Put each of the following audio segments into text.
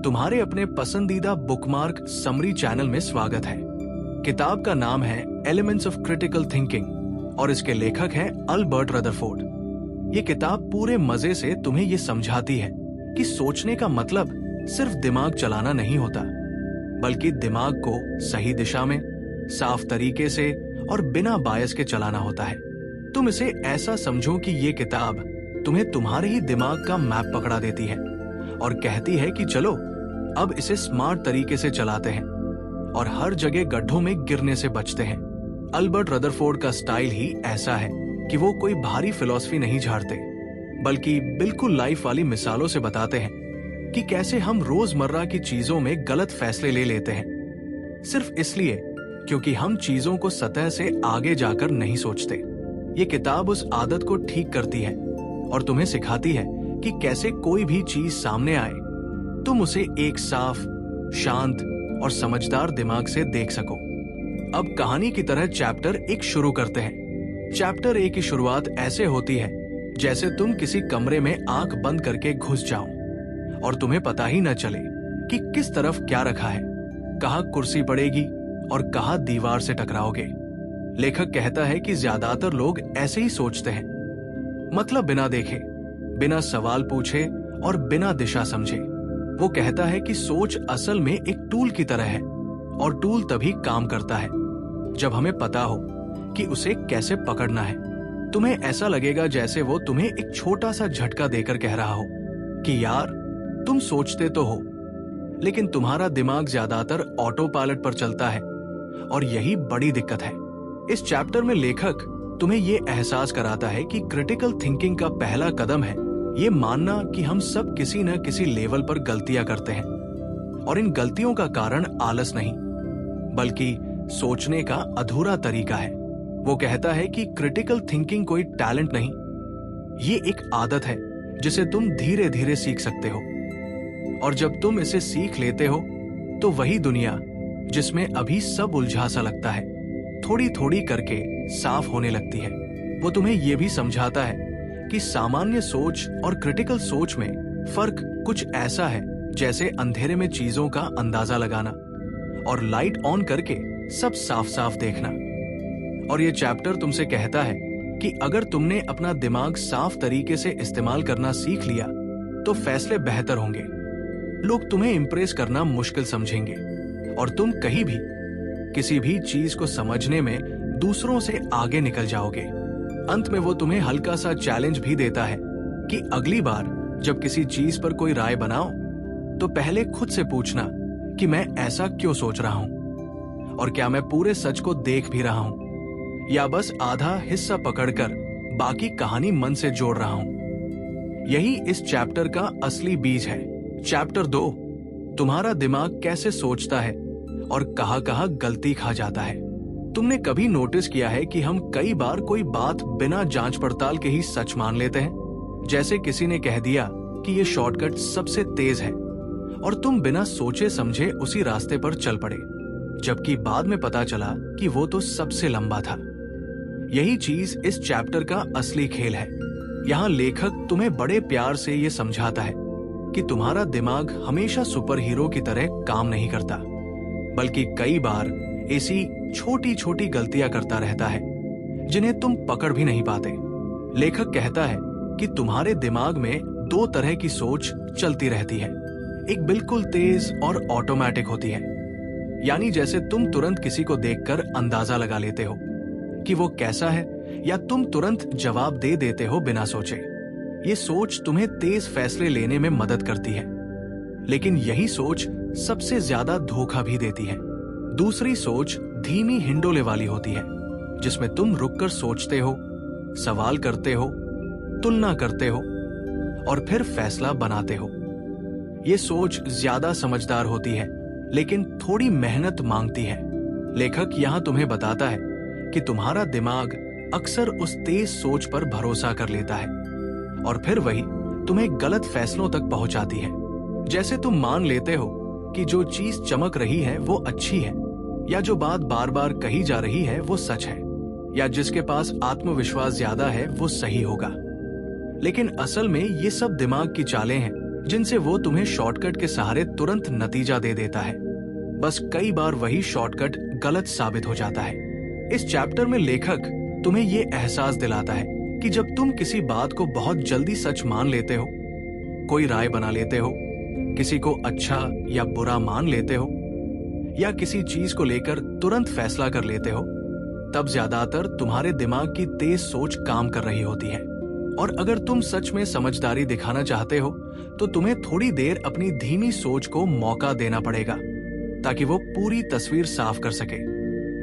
तुम्हारे अपने पसंदीदा बुकमार्क समरी चैनल में स्वागत है। किताब का नाम है एलिमेंट्स ऑफ क्रिटिकल थिंकिंग और इसके लेखक हैं अल्बर्ट रदरफोर्ड। ये किताब पूरे मजे से तुम्हें ये समझाती है कि सोचने का मतलब सिर्फ दिमाग चलाना नहीं होता, बल्कि दिमाग को सही दिशा में, साफ तरीके से और बिना बायस के चलाना होता है। तुम इसे ऐसा समझो कि ये किताब तुम्हें तुम्हारे ही दिमाग का मैप पकड़ा देती है और कहती है कि चलो अब इसे स्मार्ट तरीके से चलाते हैं और हर जगह गड्ढों में गिरने से बचते हैं। अल्बर्ट रदरफोर्ड का स्टाइल ही ऐसा है कि वो कोई भारी फिलॉसफी नहीं झाड़ते, बल्कि बिल्कुल लाइफ वाली मिसालों से बताते हैं कि कैसे हम रोजमर्रा की चीजों में गलत फैसले ले लेते हैं, सिर्फ इसलिए क्योंकि हम चीजों को सतह से आगे जाकर नहीं सोचते। ये किताब उस आदत को ठीक करती है और तुम्हें सिखाती है कि कैसे कोई भी चीज सामने आए तुम उसे एक साफ, शांत और समझदार दिमाग से देख सको। अब कहानी की तरह चैप्टर 1 शुरू करते हैं। चैप्टर 1 की शुरुआत ऐसे होती है जैसे तुम किसी कमरे में आंख बंद करके घुस जाओ और तुम्हें पता ही न चले कि किस तरफ क्या रखा है, कहाँ कुर्सी पड़ेगी और कहाँ दीवार से टकराओगे। लेखक कहता है कि ज्यादातर लोग ऐसे ही सोचते हैं, मतलब बिना देखे, बिना सवाल पूछे और बिना दिशा समझे। वो कहता है कि सोच असल में एक टूल की तरह है और टूल तभी काम करता है जब हमें पता हो कि उसे कैसे पकड़ना है। तुम्हें ऐसा लगेगा जैसे वो तुम्हें एक छोटा सा झटका देकर कह रहा हो कि यार तुम सोचते तो हो, लेकिन तुम्हारा दिमाग ज्यादातर ऑटो पायलट पर चलता है और यही बड़ी दिक्कत है। इस चैप्टर में लेखक तुम्हें ये एहसास कराता है कि क्रिटिकल थिंकिंग का पहला कदम है ये मानना कि हम सब किसी न किसी लेवल पर गलतियां करते हैं और इन गलतियों का कारण आलस नहीं, बल्कि सोचने का अधूरा तरीका है। वो कहता है कि क्रिटिकल थिंकिंग कोई टैलेंट नहीं, ये एक आदत है जिसे तुम धीरे धीरे सीख सकते हो और जब तुम इसे सीख लेते हो तो वही दुनिया जिसमें अभी सब उलझा सा लगता है थोड़ी थोड़ी करके साफ होने लगती है। वो तुम्हें यह भी समझाता है कि सामान्य सोच और क्रिटिकल सोच में फर्क कुछ ऐसा है जैसे अंधेरे में चीजों का अंदाजा लगाना और लाइट ऑन करके सब साफ साफ देखना। और ये चैप्टर तुमसे कहता है कि अगर तुमने अपना दिमाग साफ तरीके से इस्तेमाल करना सीख लिया तो फैसले बेहतर होंगे, लोग तुम्हें इंप्रेस करना मुश्किल समझेंगे और तुम कहीं भी किसी भी चीज को समझने में दूसरों से आगे निकल जाओगे। अंत में वो तुम्हें हल्का सा चैलेंज भी देता है कि अगली बार जब किसी चीज पर कोई राय बनाओ तो पहले खुद से पूछना कि मैं ऐसा क्यों सोच रहा हूं और क्या मैं पूरे सच को देख भी रहा हूं या बस आधा हिस्सा पकड़कर बाकी कहानी मन से जोड़ रहा हूं। यही इस चैप्टर का असली बीज है। चैप्टर 2, तुम्हारा दिमाग कैसे सोचता है और कहां कहां गलती खा जाता है। तुमने कभी नोटिस किया है कि हम कई बार कोई बात बिना जांच पड़ताल के ही सच मान लेते हैं, जैसे किसी ने कह दिया कि ये शॉर्टकट सबसे तेज है और तुम बिना सोचे समझे उसी रास्ते पर चल पड़े, जबकि बाद में पता चला कि वो तो सबसे लंबा था। यही चीज इस चैप्टर का असली खेल है। यहाँ लेखक तुम्हें बड़े प्यार से ये समझाता है कि तुम्हारा दिमाग हमेशा सुपर हीरो की तरह काम नहीं करता, बल्कि कई बार ऐसी छोटी छोटी गलतियां करता रहता है जिन्हें तुम पकड़ भी नहीं पाते। लेखक कहता है कि तुम्हारे दिमाग में 2 तरह की सोच चलती रहती है, एक बिल्कुल तेज और ऑटोमेटिक होती है, यानी जैसे तुम तुरंत किसी को देखकर अंदाजा लगा लेते हो कि वो कैसा है या तुम तुरंत जवाब दे देते हो बिना सोचे। ये सोच तुम्हें तेज फैसले लेने में मदद करती है, लेकिन यही सोच सबसे ज्यादा धोखा भी देती है। दूसरी सोच धीमी हिंडोले वाली होती है, जिसमें तुम रुककर सोचते हो, सवाल करते हो, तुलना करते हो और फिर फैसला बनाते हो। ये सोच ज्यादा समझदार होती है, लेकिन थोड़ी मेहनत मांगती है। लेखक यहाँ तुम्हें बताता है कि तुम्हारा दिमाग अक्सर उस तेज सोच पर भरोसा कर लेता है और फिर वही तुम्हें गलत फैसलों तक पहुंचाती है। जैसे तुम मान लेते हो कि जो चीज चमक रही है वो अच्छी है, या जो बात बार बार कही जा रही है वो सच है, या जिसके पास आत्मविश्वास ज्यादा है वो सही होगा। लेकिन असल में ये सब दिमाग की चालें हैं जिनसे वो तुम्हें शॉर्टकट के सहारे तुरंत नतीजा दे देता है। बस कई बार वही शॉर्टकट गलत साबित हो जाता है। इस चैप्टर में लेखक तुम्हें ये एहसास दिलाता है कि जब तुम किसी बात को बहुत जल्दी सच मान लेते हो, कोई राय बना लेते हो, किसी को अच्छा या बुरा मान लेते हो, या किसी चीज को लेकर तुरंत फैसला कर लेते हो, तब ज्यादातर तुम्हारे दिमाग की तेज सोच काम कर रही होती है। और अगर तुम सच में समझदारी दिखाना चाहते हो तो तुम्हें थोड़ी देर अपनी धीमी सोच को मौका देना पड़ेगा ताकि वो पूरी तस्वीर साफ कर सके।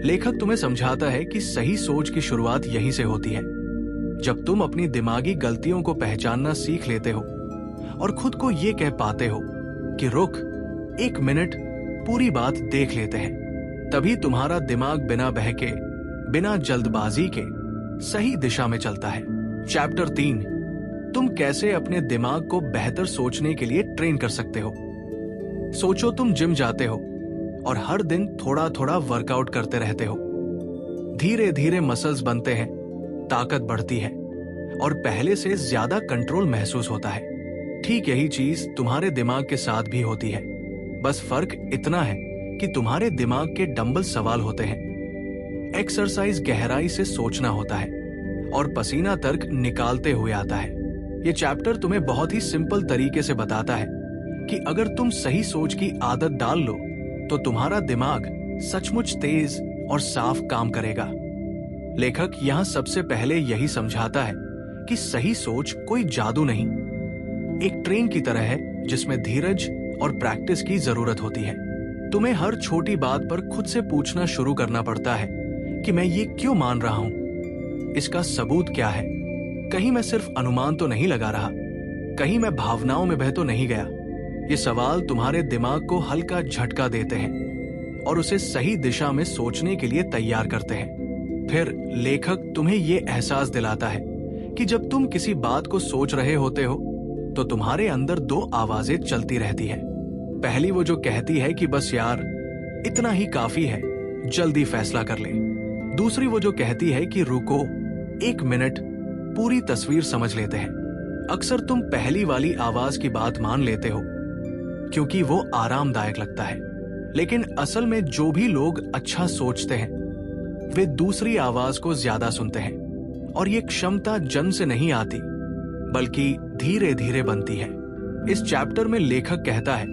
लेखक तुम्हें समझाता है कि सही सोच की शुरुआत यहीं से होती है, जब तुम अपनी दिमागी गलतियों को पहचानना सीख लेते हो और खुद को ये कह पाते हो कि रुक, 1 मिनट, पूरी बात देख लेते हैं। तभी तुम्हारा दिमाग बिना बहके, बिना जल्दबाजी के सही दिशा में चलता है। चैप्टर 3, तुम कैसे अपने दिमाग को बेहतर सोचने के लिए ट्रेन कर सकते हो। सोचो तुम जिम जाते हो और हर दिन थोड़ा थोड़ा वर्कआउट करते रहते हो। धीरे धीरे मसल्स बनते हैं, ताकत बढ़ती है और पहले से ज्यादा कंट्रोल महसूस होता है। ठीक यही चीज तुम्हारे दिमाग के साथ भी होती है। बस फर्क इतना है कि तुम्हारे दिमाग के डंबल सवाल होते हैं, एक्सरसाइज गहराई से सोचना होता है और पसीना तर्क निकालते हुए आता है। ये चैप्टर तुम्हें बहुत ही सिंपल तरीके से बताता है कि अगर तुम सही सोच की आदत डाल लो तो तुम्हारा दिमाग सचमुच तेज और साफ काम करेगा। लेखक यहाँ सबसे पहले यही समझाता है कि सही सोच कोई जादू नहीं, एक ट्रेन की तरह है जिसमें धीरज और प्रैक्टिस की जरूरत होती है। तुम्हें हर छोटी बात पर खुद से पूछना शुरू करना पड़ता है कि मैं ये क्यों मान रहा हूं, इसका सबूत क्या है, कहीं मैं सिर्फ अनुमान तो नहीं लगा रहा, कहीं मैं भावनाओं में बह तो नहीं गया। ये सवाल तुम्हारे दिमाग को हल्का झटका देते हैं और उसे सही दिशा में सोचने के लिए तैयार करते हैं। फिर लेखक तुम्हें ये एहसास दिलाता है कि जब तुम किसी बात को सोच रहे होते हो तो तुम्हारे अंदर 2 आवाजें चलती रहती है। पहली वो जो कहती है कि बस यार, इतना ही काफी है, जल्दी फैसला कर ले। दूसरी वो जो कहती है कि रुको, 1 मिनट, पूरी तस्वीर समझ लेते हैं। अक्सर तुम पहली वाली आवाज की बात मान लेते हो क्योंकि वो आरामदायक लगता है, लेकिन असल में जो भी लोग अच्छा सोचते हैं वे दूसरी आवाज को ज्यादा सुनते हैं। और ये क्षमता जन्म से नहीं आती बल्कि धीरे धीरे बनती है। इस चैप्टर में लेखक कहता है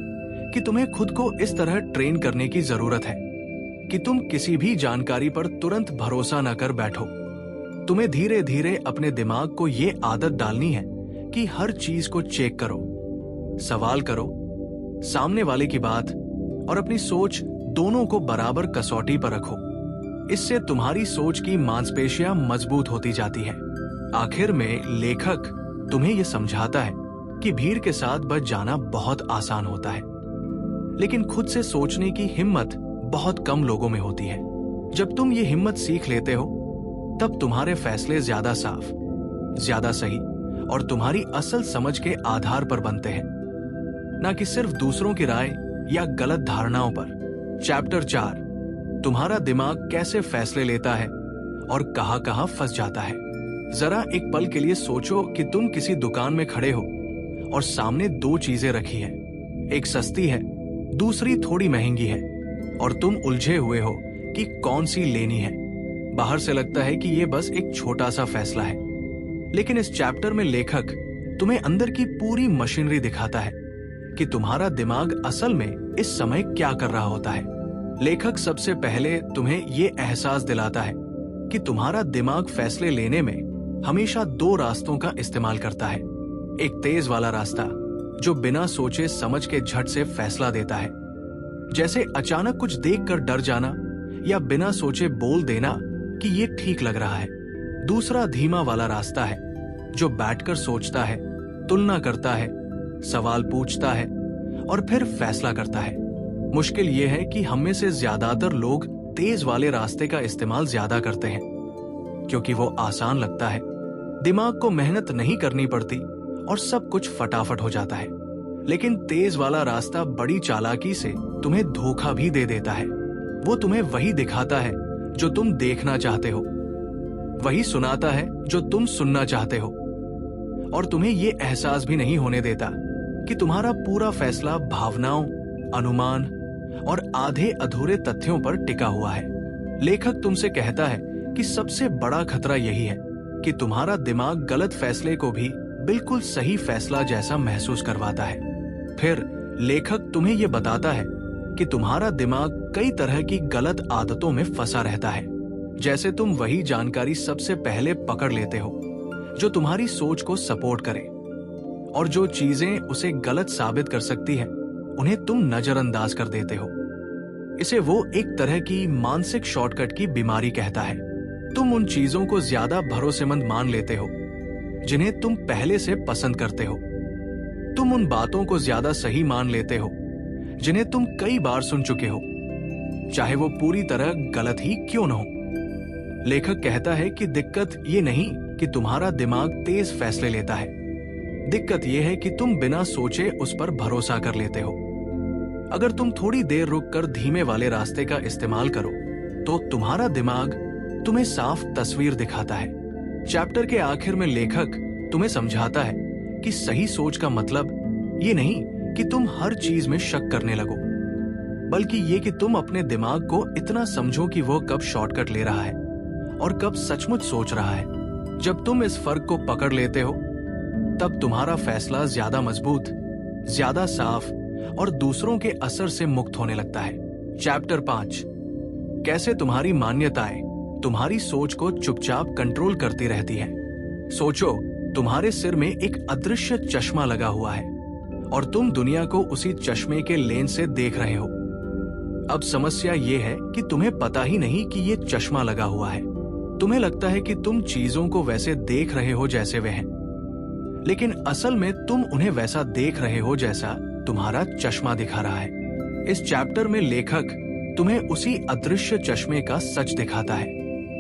कि तुम्हें खुद को इस तरह ट्रेन करने की जरूरत है कि तुम किसी भी जानकारी पर तुरंत भरोसा न कर बैठो। तुम्हें धीरे धीरे अपने दिमाग को ये आदत डालनी है कि हर चीज को चेक करो, सवाल करो, सामने वाले की बात और अपनी सोच दोनों को बराबर कसौटी पर रखो। इससे तुम्हारी सोच की मांसपेशियां मजबूत होती जाती है। आखिर में लेखक तुम्हें यह समझाता है कि भीड़ के साथ बच जाना बहुत आसान होता है, लेकिन खुद से सोचने की हिम्मत बहुत कम लोगों में होती है। जब तुम ये हिम्मत सीख लेते हो तब तुम्हारे फैसले ज्यादा साफ, ज्यादा सही और तुम्हारी असल समझ के आधार पर बनते हैं, ना कि सिर्फ दूसरों की राय या गलत धारणाओं पर। चैप्टर 4, तुम्हारा दिमाग कैसे फैसले लेता है और कहां-कहां फंस जाता है। जरा एक पल के लिए सोचो कि तुम किसी दुकान में खड़े हो और सामने 2 चीजें रखी है, एक सस्ती है, दूसरी थोड़ी महंगी है, और तुम उलझे हुए हो कि कौन सी लेनी है। बाहर से लगता है कि ये बस एक छोटा सा फैसला है, लेकिन इस चैप्टर में लेखक तुम्हें अंदर की पूरी मशीनरी दिखाता है कि तुम्हारा दिमाग असल में इस समय क्या कर रहा होता है। लेखक सबसे पहले तुम्हें ये एहसास दिलाता है कि तुम्हारा दिमाग फैसले लेने में हमेशा 2 रास्तों का इस्तेमाल करता है। एक तेज वाला रास्ता जो बिना सोचे समझ के झट से फैसला देता है, जैसे अचानक कुछ देखकर डर जाना या बिना सोचे बोल देना कि ये ठीक लग रहा है। दूसरा धीमा वाला रास्ता है जो बैठकर सोचता है, तुलना करता है, सवाल पूछता है और फिर फैसला करता है। मुश्किल ये है कि हम में से ज्यादातर लोग तेज वाले रास्ते का इस्तेमाल ज्यादा करते हैं क्योंकि वो आसान लगता है, दिमाग को मेहनत नहीं करनी पड़ती और सब कुछ फटाफट हो जाता है। लेकिन तेज वाला रास्ता बड़ी चालाकी से तुम्हें धोखा भी दे देता है। वो तुम्हें वही दिखाता है जो तुम देखना चाहते हो, वही सुनाता है जो तुम सुनना चाहते हो, और तुम्हें ये एहसास भी नहीं होने देता कि तुम्हारा पूरा फैसला भावनाओं, अनुमान और आधे अधूरे तथ्यों पर टिका हुआ है। लेखक तुमसे कहता है कि सबसे बड़ा खतरा यही है कि तुम्हारा दिमाग गलत फैसले को भी बिल्कुल सही फैसला जैसा महसूस करवाता है। फिर लेखक तुम्हें यह बताता है कि तुम्हारा दिमाग कई तरह की गलत आदतों में फंसा रहता है। जैसे तुम वही जानकारी सबसे पहले पकड़ लेते हो जो तुम्हारी सोच को सपोर्ट करे, और जो चीजें उसे गलत साबित कर सकती है उन्हें तुम नजरअंदाज कर देते हो। इसे वो एक तरह की मानसिक शॉर्टकट की बीमारी कहता है। तुम उन चीजों को ज्यादा भरोसेमंद मान लेते हो जिन्हें तुम पहले से पसंद करते हो। तुम उन बातों को ज्यादा सही मान लेते हो जिन्हें तुम कई बार सुन चुके हो, चाहे वो पूरी तरह गलत ही क्यों न हो। लेखक कहता है कि दिक्कत ये नहीं कि तुम्हारा दिमाग तेज फैसले लेता है, दिक्कत यह है कि तुम बिना सोचे उस पर भरोसा कर लेते हो। अगर तुम थोड़ी देर रुककर धीमे वाले रास्ते का इस्तेमाल करो तो तुम्हारा दिमाग तुम्हें साफ तस्वीर दिखाता है। चैप्टर के आखिर में लेखक तुम्हें समझाता है कि सही सोच का मतलब ये नहीं कि तुम हर चीज में शक करने लगो, बल्कि ये कि तुम अपने दिमाग को इतना समझो कि वो कब शॉर्टकट ले रहा है और कब सचमुच सोच रहा है। जब तुम इस फर्क को पकड़ लेते हो तब तुम्हारा फैसला ज्यादा मजबूत, ज्यादा साफ और दूसरों के असर से मुक्त होने लगता है। चैप्टर 5, कैसे तुम्हारी मान्यताएं तुम्हारी सोच को चुपचाप कंट्रोल करती रहती है। सोचो, तुम्हारे सिर में एक अदृश्य चश्मा लगा हुआ है और तुम दुनिया को उसी चश्मे के लेंस से देख रहे हो। अब समस्या ये है कि तुम्हें पता ही नहीं कि ये चश्मा लगा हुआ है। तुम्हें लगता है कि तुम चीजों को वैसे देख रहे हो जैसे वे हैं, लेकिन असल में तुम उन्हें वैसा देख रहे हो जैसा तुम्हारा चश्मा दिखा रहा है। इस चैप्टर में लेखक तुम्हें उसी अदृश्य चश्मे का सच दिखाता है।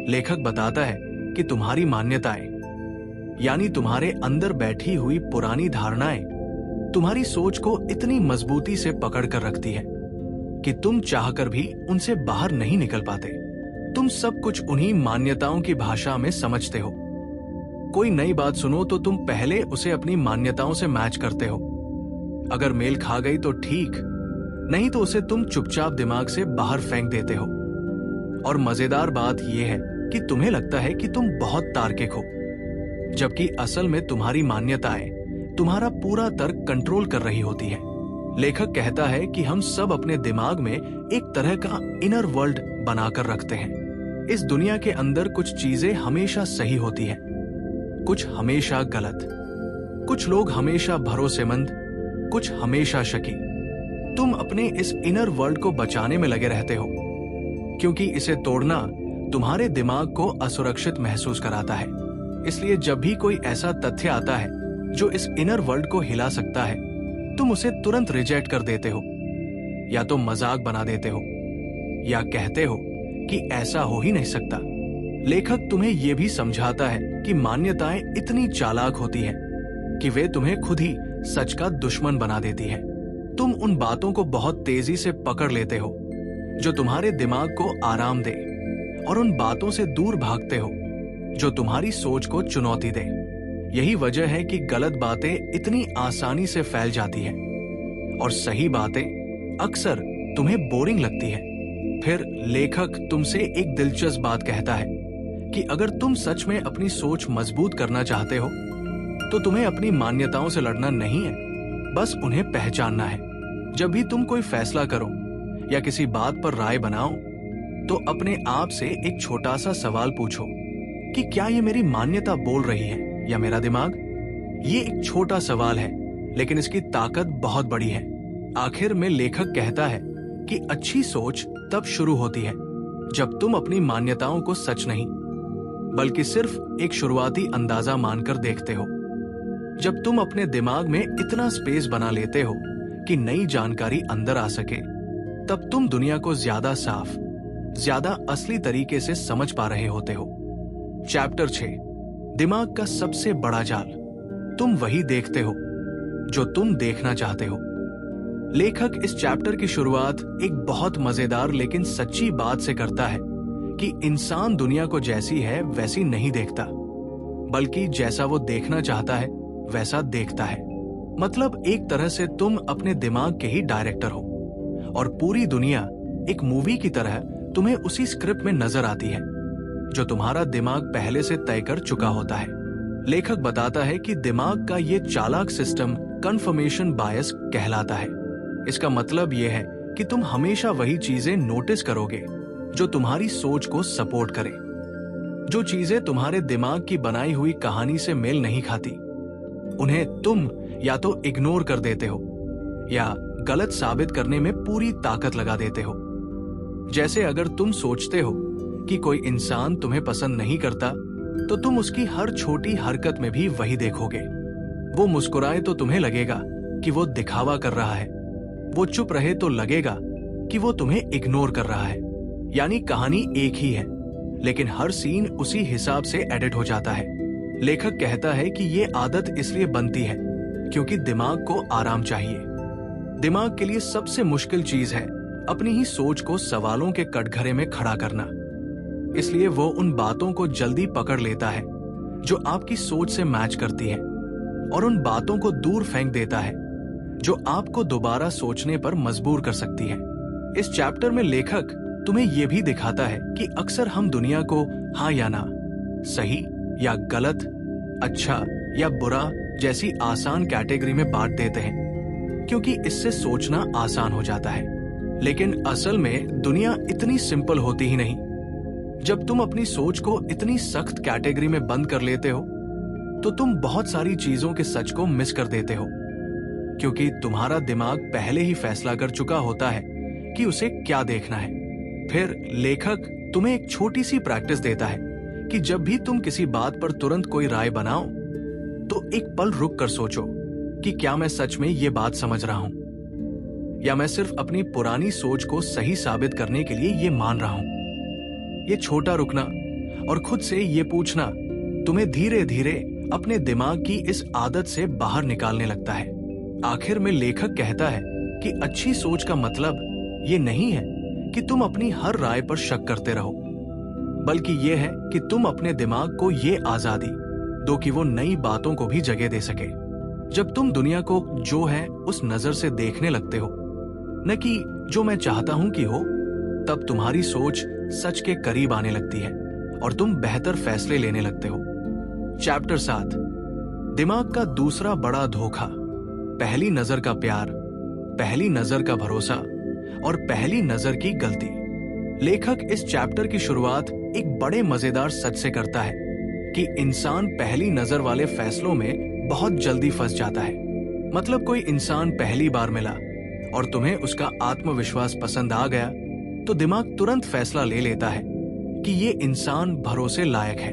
लेखक बताता है कि तुम्हारी मान्यताएं, यानी तुम्हारे अंदर बैठी हुई पुरानी धारणाएं, तुम्हारी सोच को इतनी मजबूती से पकड़ कर रखती है कि तुम चाहकर भी उनसे बाहर नहीं निकल पाते। तुम सब कुछ उन्हीं मान्यताओं की भाषा में समझते हो। कोई नई बात सुनो तो तुम पहले उसे अपनी मान्यताओं से मैच करते हो। अगर मेल खा गई तो ठीक, नहीं तो उसे तुम चुपचाप दिमाग से बाहर फेंक देते हो। और मजेदार बात यह है कि तुम्हें लगता है कि तुम बहुत तार्किक हो, जबकि असल में तुम्हारी मान्यताएं तुम्हारा पूरा तर्क कंट्रोल कर रही होती है। लेखक कहता है कि हम सब अपने दिमाग में एक तरह का इनर वर्ल्ड बनाकर रखते हैं। इस दुनिया के अंदर कुछ चीजें हमेशा सही होती हैं, कुछ हमेशा गलत, कुछ लोग हमेशा भरोसेमंद, कुछ हमेशा शकी। तुम अपने इस इनर वर्ल्ड को बचाने में लगे रहते हो, क्योंकि इसे तोड़ना तुम्हारे दिमाग को असुरक्षित महसूस कराता है। इसलिए जब भी कोई ऐसा तथ्य आता है जो इस इनर वर्ल्ड को हिला सकता है, तुम उसे तुरंत रिजेक्ट कर देते हो, या तो मजाक बना देते हो, या कहते हो कि ऐसा हो ही नहीं सकता। लेखक तुम्हें यह भी समझाता है कि मान्यताएं इतनी चालाक होती हैं कि वे तुम्हें खुद ही सच का दुश्मन बना देती है। तुम उन बातों को बहुत तेजी से पकड़ लेते हो जो तुम्हारे दिमाग को आराम दे, और उन बातों से दूर भागते हो जो तुम्हारी सोच को चुनौती दे। यही वजह है कि गलत बातें इतनी आसानी से फैल जाती हैं और सही बातें अक्सर तुम्हें बोरिंग लगती है। फिर लेखक तुमसे एक दिलचस्प बात कहता है कि अगर तुम सच में अपनी सोच मजबूत करना चाहते हो तो तुम्हें अपनी मान्यताओं से लड़ना नहीं है, बस उन्हें पहचानना है। जब भी तुम कोई फैसला करो या किसी बात पर राय बनाओ तो अपने आप से एक छोटा सा सवाल पूछो कि क्या ये मेरी मान्यता बोल रही है या मेरा दिमाग। ये एक छोटा सवाल है, लेकिन इसकी ताकत बहुत बड़ी है। आखिर में लेखक कहता है कि अच्छी सोच तब शुरू होती है जब तुम अपनी मान्यताओं को सच नहीं, बल्कि सिर्फ एक शुरुआती अंदाजा मानकर देखते हो। जब तुम अपने दिमाग में इतना स्पेस बना लेते हो कि नई जानकारी अंदर आ सके, तब तुम दुनिया को ज्यादा साफ, ज्यादा असली तरीके से समझ पा रहे होते हो। चैप्टर 6, दिमाग का सबसे बड़ा जाल। तुम वही देखते हो जो तुम देखना चाहते हो। लेखक इस चैप्टर की शुरुआत एक बहुत मजेदार लेकिन सच्ची बात से करता है कि इंसान दुनिया को जैसी है वैसी नहीं देखता, बल्कि जैसा वो देखना चाहता है वैसा देखता है। मतलब एक तरह से तुम अपने दिमाग के ही डायरेक्टर हो और पूरी दुनिया एक मूवी की तरह तुम्हें उसी स्क्रिप्ट में नजर आती है जो तुम्हारा दिमाग पहले से तय कर चुका होता है। लेखक बताता है कि दिमाग का ये चालाक सिस्टम कंफर्मेशन बायस कहलाता है। इसका मतलब यह है कि तुम हमेशा वही चीजें नोटिस करोगे जो तुम्हारी सोच को सपोर्ट करे। जो चीजें तुम्हारे दिमाग की बनाई हुई कहानी से मेल नहीं खाती, उन्हें तुम या तो इग्नोर कर देते हो या गलत साबित करने में पूरी ताकत लगा देते हो। जैसे अगर तुम सोचते हो कि कोई इंसान तुम्हें पसंद नहीं करता, तो तुम उसकी हर छोटी हरकत में भी वही देखोगे। वो मुस्कुराए तो तुम्हें लगेगा कि वो दिखावा कर रहा है, वो चुप रहे तो लगेगा कि वो तुम्हें इग्नोर कर रहा है। यानी कहानी एक ही है, लेकिन हर सीन उसी हिसाब से एडिट हो जाता है। लेखक कहता है कि ये आदत इसलिए बनती है क्योंकि दिमाग को आराम चाहिए। दिमाग के लिए सबसे मुश्किल चीज है अपनी ही सोच को सवालों के कटघरे में खड़ा करना। इसलिए वो उन बातों को जल्दी पकड़ लेता है जो आपकी सोच से मैच करती है और उन बातों को दूर फेंक देता है जो आपको दोबारा सोचने पर मजबूर कर सकती है। इस चैप्टर में लेखक तुम्हें यह भी दिखाता है कि अक्सर हम दुनिया को हाँ या ना, सही या गलत, अच्छा या बुरा जैसी आसान कैटेगरी में बांट देते हैं क्योंकि इससे सोचना आसान हो जाता है। लेकिन असल में दुनिया इतनी सिंपल होती ही नहीं। जब तुम अपनी सोच को इतनी सख्त कैटेगरी में बंद कर लेते हो तो तुम बहुत सारी चीजों के सच को मिस कर देते हो क्योंकि तुम्हारा दिमाग पहले ही फैसला कर चुका होता है कि उसे क्या देखना है। फिर लेखक तुम्हें एक छोटी सी प्रैक्टिस देता है कि जब भी तुम किसी बात पर तुरंत कोई राय बनाओ तो एक पल रुक कर सोचो कि क्या मैं सच में ये बात समझ रहा हूं या मैं सिर्फ अपनी पुरानी सोच को सही साबित करने के लिए ये मान रहा हूं। ये छोटा रुकना और खुद से ये पूछना तुम्हें धीरे धीरे अपने दिमाग की इस आदत से बाहर निकालने लगता है। आखिर में लेखक कहता है कि अच्छी सोच का मतलब ये नहीं है कि तुम अपनी हर राय पर शक करते रहो, बल्कि ये है कि तुम अपने दिमाग को ये आजादी दो कि वो नई बातों को भी जगह दे सके। जब तुम दुनिया को जो है उस नजर से देखने लगते हो, न कि जो मैं चाहता हूं कि हो, तब तुम्हारी सोच सच के करीब आने लगती है और तुम बेहतर फैसले लेने लगते हो। चैप्टर 7, दिमाग का दूसरा बड़ा धोखा, पहली नजर का प्यार, पहली नजर का भरोसा और पहली नजर की गलती। लेखक इस चैप्टर की शुरुआत एक बड़े मजेदार सच से करता है कि इंसान पहली नजर वाले फैसलों में बहुत जल्दी फंस जाता है। मतलब कोई इंसान पहली बार मिला और तुम्हें उसका आत्मविश्वास पसंद आ गया तो दिमाग तुरंत फैसला ले लेता है कि ये इंसान भरोसे लायक है।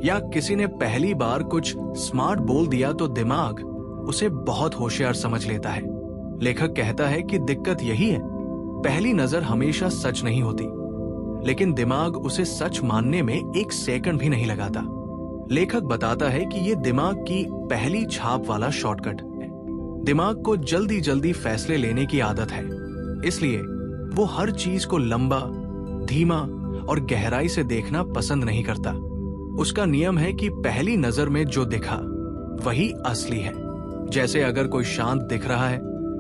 या किसी ने पहली बार कुछ स्मार्ट बोल दिया तो दिमाग उसे बहुत होशियार समझ लेता है। लेखक कहता है कि दिक्कत यही है, पहली नजर हमेशा सच नहीं होती, लेकिन दिमाग उसे सच मानने में एक सेकंड भी नहीं लगाता। लेखक बताता है कि ये दिमाग की पहली छाप वाला शॉर्टकट है। दिमाग को जल्दी जल्दी फैसले लेने की आदत है, इसलिए वो हर चीज को लंबा, धीमा और गहराई से देखना पसंद नहीं करता। उसका नियम है कि पहली नजर में जो दिखा वही असली है। जैसे अगर कोई शांत दिख रहा है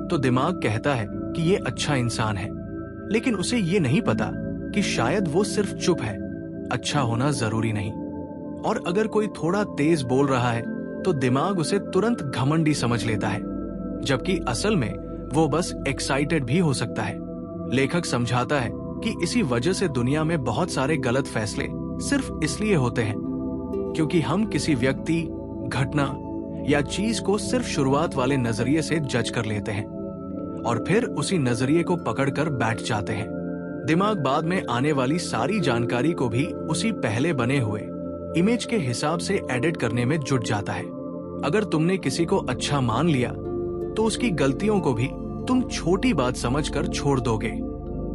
तो दिमाग कहता है कि ये अच्छा इंसान है, लेकिन उसे ये नहीं पता कि शायद वो सिर्फ चुप है, अच्छा होना जरूरी नहीं। और अगर कोई थोड़ा तेज बोल रहा है तो दिमाग उसे तुरंत घमंडी समझ लेता है, जबकि असल में वो बस एक्साइटेड भी हो सकता है। लेखक समझाता है कि इसी वजह से दुनिया में बहुत सारे गलत फैसले सिर्फ इसलिए होते हैं क्योंकि हम किसी व्यक्ति, घटना या चीज को सिर्फ शुरुआत वाले नजरिए से जज कर लेते हैं और फिर उसी नजरिए को पकड़कर बैठ जाते हैं। दिमाग बाद में आने वाली सारी जानकारी को भी उसी पहले बने हुए इमेज के हिसाब से एडिट करने में जुट जाता है। अगर तुमने किसी को अच्छा मान लिया तो उसकी गलतियों को भी तुम छोटी बात समझकर छोड़ दोगे,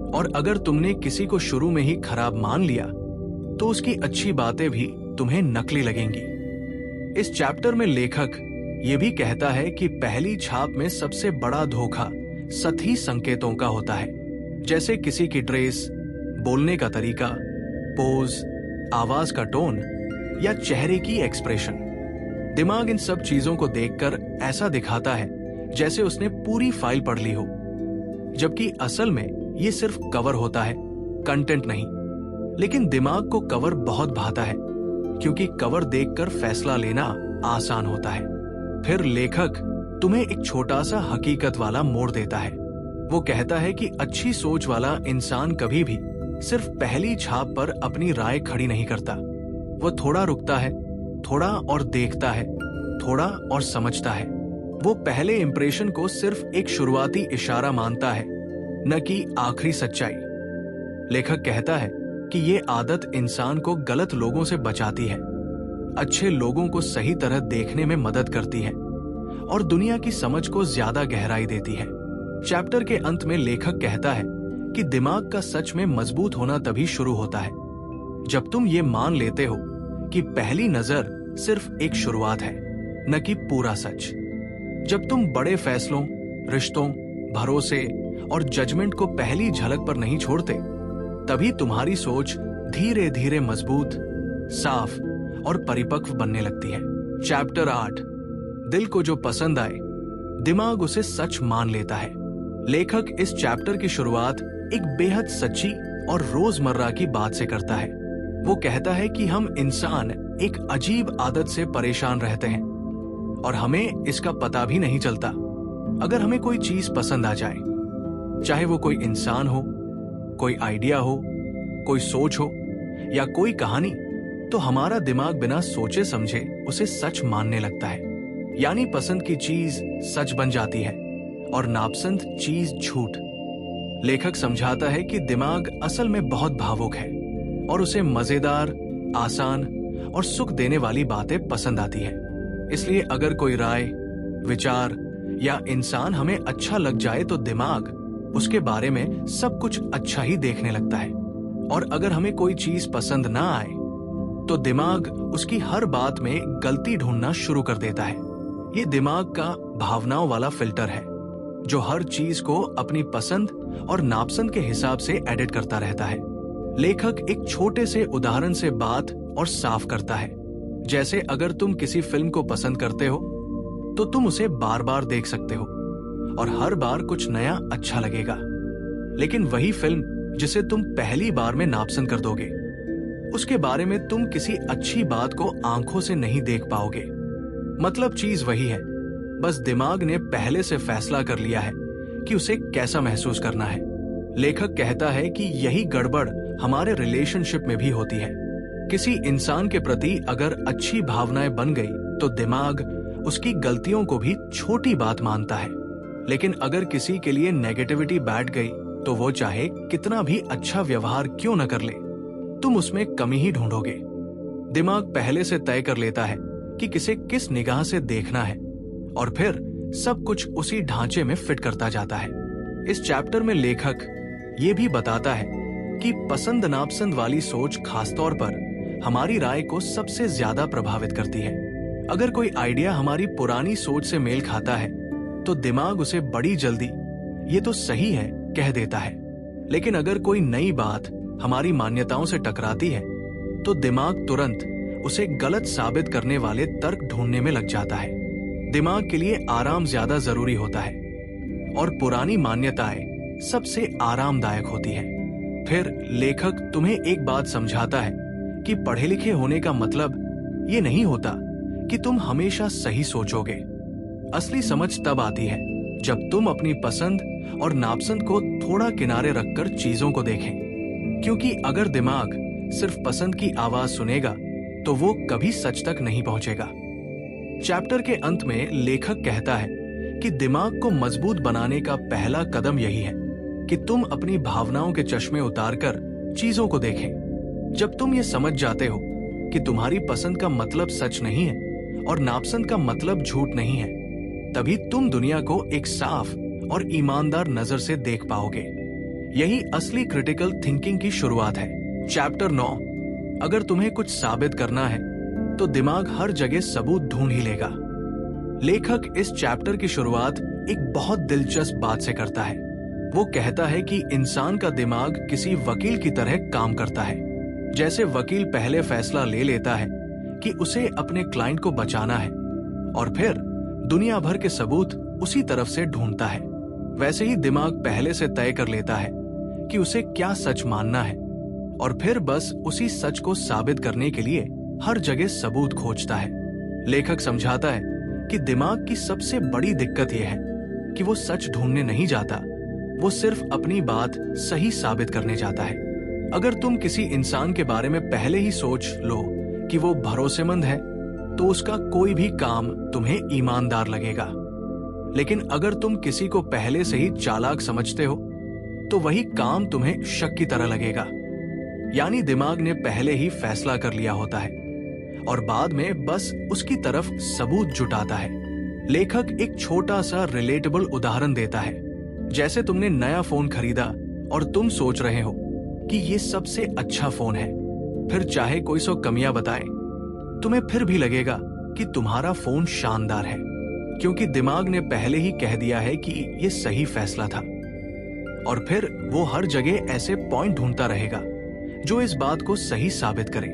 और अगर तुमने किसी को शुरू में ही खराब मान लिया तो उसकी अच्छी बातें भी तुम्हें नकली लगेंगी। इस चैप्टर में लेखक ये भी कहता है कि पहली छाप में सबसे बड़ा धोखा सतही संकेतों का होता है, जैसे किसी की ड्रेस, बोलने का तरीका, पोज, आवाज का टोन या चेहरे की एक्सप्रेशन। दिमाग इन सब चीजों को देखकर ऐसा दिखाता है जैसे उसने पूरी फाइल पढ़ ली हो, जबकि असल में ये सिर्फ कवर होता है, कंटेंट नहीं। लेकिन दिमाग को कवर बहुत भाता है, क्योंकि कवर देखकर फैसला लेना आसान होता है। फिर लेखक तुम्हें एक छोटा सा हकीकत वाला मोड़ देता है। वो कहता है कि अच्छी सोच वाला इंसान कभी भी सिर्फ पहली छाप पर अपनी राय खड़ी नहीं करता। वो थोड़ा रुकता है, थोड़ा और देखता है, थोड़ा और समझता है। वो पहले इंप्रेशन को सिर्फ एक शुरुआती इशारा मानता है, न कि आखिरी सच्चाई। लेखक कहता है कि ये आदत इंसान को गलत लोगों से बचाती है, अच्छे लोगों को सही तरह देखने में मदद करती है और दुनिया की समझ को ज्यादा गहराई देती है। चैप्टर के अंत में लेखक कहता है कि दिमाग का सच में मजबूत होना तभी शुरू होता है जब तुम ये मान लेते हो कि पहली नजर सिर्फ एक शुरुआत है, न कि पूरा सच। जब तुम बड़े फैसलों, रिश्तों, भरोसे और जजमेंट को पहली झलक पर नहीं छोड़ते, तभी तुम्हारी सोच धीरे धीरे मजबूत, साफ और परिपक्व बनने लगती है। चैप्टर 8, दिल को जो पसंद आए, दिमाग उसे सच मान लेता है। लेखक इस चैप्टर की शुरुआत एक बेहद सच्ची और रोजमर्रा की बात से करता है। वो कहता है कि हम इंसान एक अजीब आदत से परेशान रहते हैं और हमें इसका पता भी नहीं चलता। अगर हमें कोई चीज पसंद आ जाए, चाहे वो कोई इंसान हो, कोई आइडिया हो, कोई सोच हो या कोई कहानी, तो हमारा दिमाग बिना सोचे समझे उसे सच मानने लगता है। यानी पसंद की चीज सच बन जाती है और नापसंद चीज झूठ। लेखक समझाता है कि दिमाग असल में बहुत भावुक है और उसे मजेदार, आसान और सुख देने वाली बातें पसंद आती है। इसलिए अगर कोई राय, विचार या इंसान हमें अच्छा लग जाए तो दिमाग उसके बारे में सब कुछ अच्छा ही देखने लगता है। और अगर हमें कोई चीज पसंद ना आए तो दिमाग उसकी हर बात में गलती ढूंढना शुरू कर देता है। ये दिमाग का भावनाओं वाला फिल्टर है जो हर चीज को अपनी पसंद और नापसंद के हिसाब से एडिट करता रहता है। लेखक एक छोटे से उदाहरण से बात और साफ करता है। जैसे अगर तुम किसी फिल्म को पसंद करते हो तो तुम उसे बार बार देख सकते हो और हर बार कुछ नया अच्छा लगेगा। लेकिन वही फिल्म जिसे तुम पहली बार में नापसंद कर दोगे, उसके बारे में तुम किसी अच्छी बात को आंखों से नहीं देख पाओगे। मतलब चीज वही है, बस दिमाग ने पहले से फैसला कर लिया है कि उसे कैसा महसूस करना है। लेखक कहता है कि यही गड़बड़ हमारे रिलेशनशिप में भी होती है। किसी इंसान के प्रति अगर अच्छी भावनाएं बन गई तो दिमाग उसकी गलतियों को भी छोटी बात मानता है। लेकिन अगर किसी के लिए नेगेटिविटी बैठ गई तो वो चाहे कितना भी अच्छा व्यवहार क्यों न कर ले, तुम उसमें कमी ही ढूंढोगे। दिमाग पहले से तय कर लेता है कि किसे किस निगाह से देखना है और फिर सब कुछ उसी ढांचे में फिट करता जाता है। इस चैप्टर में लेखक ये भी बताता है कि पसंद नापसंद वाली सोच खासतौर पर हमारी राय को सबसे ज्यादा प्रभावित करती है। अगर कोई आइडिया हमारी पुरानी सोच से मेल खाता है तो दिमाग उसे बड़ी जल्दी ये तो सही है कह देता है। लेकिन अगर कोई नई बात हमारी मान्यताओं से टकराती है तो दिमाग तुरंत उसे गलत साबित करने वाले तर्क ढूंढने में लग जाता है। दिमाग के लिए आराम ज्यादा जरूरी होता है और पुरानी मान्यताएं सबसे आरामदायक होती है। फिर लेखक तुम्हें एक बात समझाता है कि पढ़े लिखे होने का मतलब ये नहीं होता कि तुम हमेशा सही सोचोगे। असली समझ तब आती है जब तुम अपनी पसंद और नापसंद को थोड़ा किनारे रखकर चीजों को देखें। क्योंकि अगर दिमाग सिर्फ पसंद की आवाज सुनेगा तो वो कभी सच तक नहीं पहुंचेगा। चैप्टर के अंत में लेखक कहता है कि दिमाग को मजबूत बनाने का पहला कदम यही है कि तुम अपनी भावनाओं के चश्मे उतारकर चीजों को देखें। जब तुम ये समझ जाते हो कि तुम्हारी पसंद का मतलब सच नहीं है और नापसंद का मतलब झूठ नहीं है, तभी तुम दुनिया को एक साफ और ईमानदार नजर से देख पाओगे। यही असली क्रिटिकल थिंकिंग की शुरुआत है। चैप्टर 9, अगर तुम्हें कुछ साबित करना है तो दिमाग हर जगह सबूत ढूंढ ही लेगा। लेखक इस चैप्टर की शुरुआत एक बहुत दिलचस्प बात से करता है। वो कहता है कि इंसान का दिमाग किसी वकील की तरह काम करता है। जैसे वकील पहले फैसला ले लेता है कि उसे अपने क्लाइंट को बचाना है और फिर दुनिया भर के सबूत उसी तरफ से ढूंढता है। वैसे ही दिमाग पहले से तय कर लेता है कि उसे क्या सच मानना है और फिर बस उसी सच को साबित करने के लिए हर जगह सबूत खोजता है। लेखक समझाता है कि दिमाग की सबसे बड़ी दिक्कत यह है कि वो सच ढूंढने नहीं जाता, वो सिर्फ अपनी बात सही साबित करने जाता है। अगर तुम किसी इंसान के बारे में पहले ही सोच लो कि वो भरोसेमंद है, तो उसका कोई भी काम तुम्हें ईमानदार लगेगा। लेकिन अगर तुम किसी को पहले से ही चालाक समझते हो, तो वही काम तुम्हें शक की तरह लगेगा। यानी दिमाग ने पहले ही फैसला कर लिया होता है और बाद में बस उसकी तरफ सबूत जुटाता है। लेखक एक छोटा सा रिलेटेबल उदाहरण देता है। जैसे तुमने नया फोन खरीदा और तुम सोच रहे हो कि ये सबसे अच्छा फोन है, फिर चाहे कोई 100 कमियां बताए, तुम्हें फिर भी लगेगा कि तुम्हारा फोन शानदार है, क्योंकि दिमाग ने पहले ही कह दिया है कि ये सही फैसला था। और फिर वो हर जगह ऐसे पॉइंट ढूंढता रहेगा जो इस बात को सही साबित करे।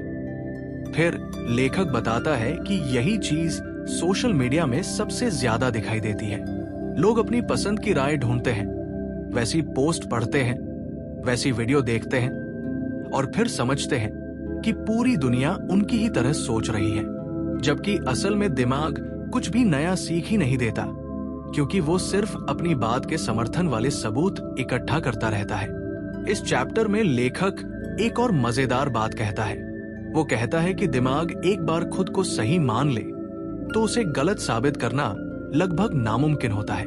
फिर लेखक बताता है कि यही चीज सोशल मीडिया में सबसे ज्यादा दिखाई देती है। लोग अपनी पसंद की राय ढूंढते हैं, वैसी पोस्ट पढ़ते हैं, वैसी वीडियो देखते हैं और फिर समझते हैं कि पूरी दुनिया उनकी ही तरह सोच रही है, जबकि असल में दिमाग कुछ भी नया सीख ही नहीं देता, क्योंकि वो सिर्फ अपनी बात के समर्थन वाले सबूत इकट्ठा करता रहता है। इस चैप्टर में लेखक एक और मजेदार बात कहता है। वो कहता है कि दिमाग एक बार खुद को सही मान ले तो उसे गलत साबित करना लगभग नामुमकिन होता है।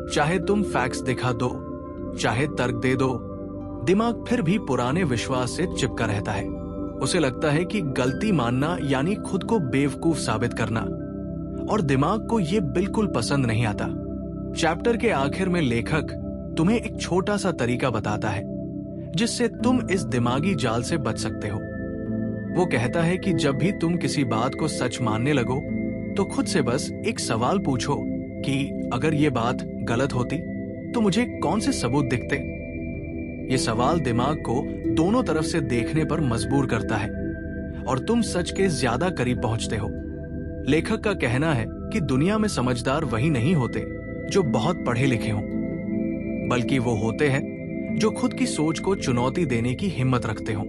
चाहे तुम फैक्ट्स दिखा दो, चाहे तर्क दे दो, दिमाग फिर भी पुराने विश्वास से चिपका रहता है। उसे लगता है कि गलती मानना यानी खुद को बेवकूफ साबित करना, और दिमाग को ये बिल्कुल पसंद नहीं आता। चैप्टर के आखिर में लेखक तुम्हें एक छोटा सा तरीका बताता है जिससे तुम इस दिमागी जाल से बच सकते हो। वो कहता है कि जब भी तुम किसी बात को सच मानने लगो, तो खुद से बस एक सवाल पूछो कि अगर ये बात गलत होती तो मुझे कौन से सबूत दिखते। ये सवाल दिमाग को दोनों तरफ से देखने पर मजबूर करता है और तुम सच के ज्यादा करीब पहुंचते हो। लेखक का कहना है कि दुनिया में समझदार वही नहीं होते जो बहुत पढ़े लिखे हों, बल्कि वो होते हैं जो खुद की सोच को चुनौती देने की हिम्मत रखते हों।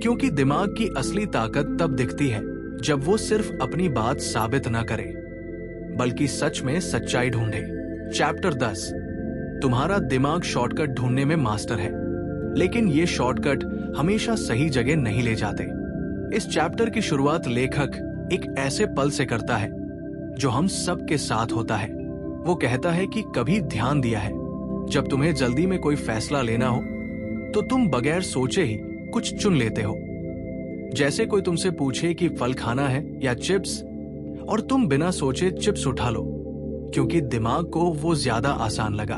क्योंकि दिमाग की असली ताकत तब दिखती है जब वो सिर्फ अपनी बात साबित न करे, बल्कि सच में सच्चाई ढूंढे। चैप्टर 10। तुम्हारा दिमाग शॉर्टकट ढूंढने में मास्टर है, लेकिन ये शॉर्टकट हमेशा सही जगह नहीं ले जाते। इस चैप्टर की शुरुआत लेखक एक ऐसे पल से करता है जो हम सबके साथ होता है। वो कहता है कि कभी ध्यान दिया है, जब तुम्हें जल्दी में कोई फैसला लेना हो तो तुम बगैर सोचे ही कुछ चुन लेते हो। जैसे कोई तुमसे पूछे कि फल खाना है या चिप्स, और तुम बिना सोचे चिप्स उठा लो क्योंकि दिमाग को वो ज्यादा आसान लगा।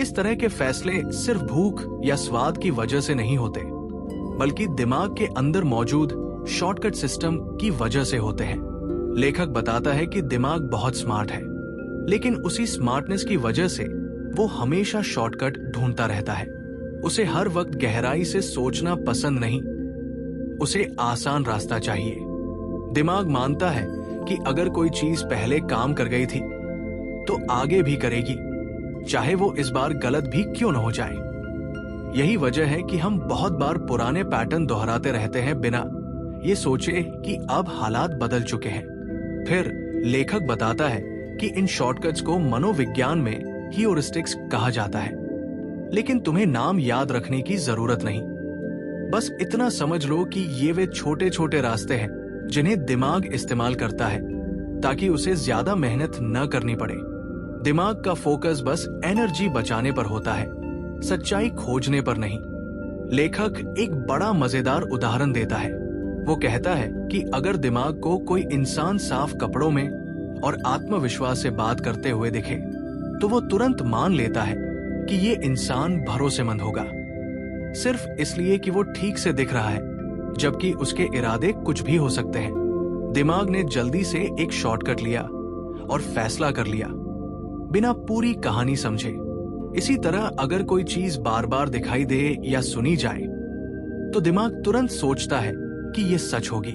इस तरह के फैसले सिर्फ भूख या स्वाद की वजह से नहीं होते, बल्कि दिमाग के अंदर मौजूद शॉर्टकट सिस्टम की वजह से होते हैं। लेखक बताता है कि दिमाग बहुत स्मार्ट है, लेकिन उसी स्मार्टनेस की वजह से वो हमेशा शॉर्टकट ढूंढता रहता है। उसे हर वक्त गहराई से सोचना पसंद नहीं, उसे आसान रास्ता चाहिए। दिमाग मानता है कि अगर कोई चीज पहले काम कर गई थी तो आगे भी करेगी, चाहे वो इस बार गलत भी क्यों न हो जाए। यही वजह है कि हम बहुत बार पुराने पैटर्न दोहराते रहते हैं बिना ये सोचे कि अब हालात बदल चुके हैं। फिर लेखक बताता है कि इन शॉर्टकट्स को मनोविज्ञान में ह्यूरिस्टिक्स कहा जाता है, लेकिन तुम्हें नाम याद रखने की जरूरत नहीं। बस इतना समझ लो कि ये वे छोटे छोटे रास्ते हैं जिन्हें दिमाग इस्तेमाल करता है ताकि उसे ज्यादा मेहनत न करनी पड़े। दिमाग का फोकस बस एनर्जी बचाने पर होता है, सच्चाई खोजने पर नहीं। लेखक एक बड़ा मजेदार उदाहरण देता है। वो कहता है कि अगर दिमाग को कोई इंसान साफ कपड़ों में और आत्मविश्वास से बात करते हुए दिखे, तो वो तुरंत मान लेता है कि ये इंसान भरोसेमंद होगा, सिर्फ इसलिए कि वो ठीक से दिख रहा है, जबकि उसके इरादे कुछ भी हो सकते हैं। दिमाग ने जल्दी से एक शॉर्टकट लिया और फैसला कर लिया, बिना पूरी कहानी समझे। इसी तरह अगर कोई चीज बार बार दिखाई दे या सुनी जाए, तो दिमाग तुरंत सोचता है कि ये सच होगी।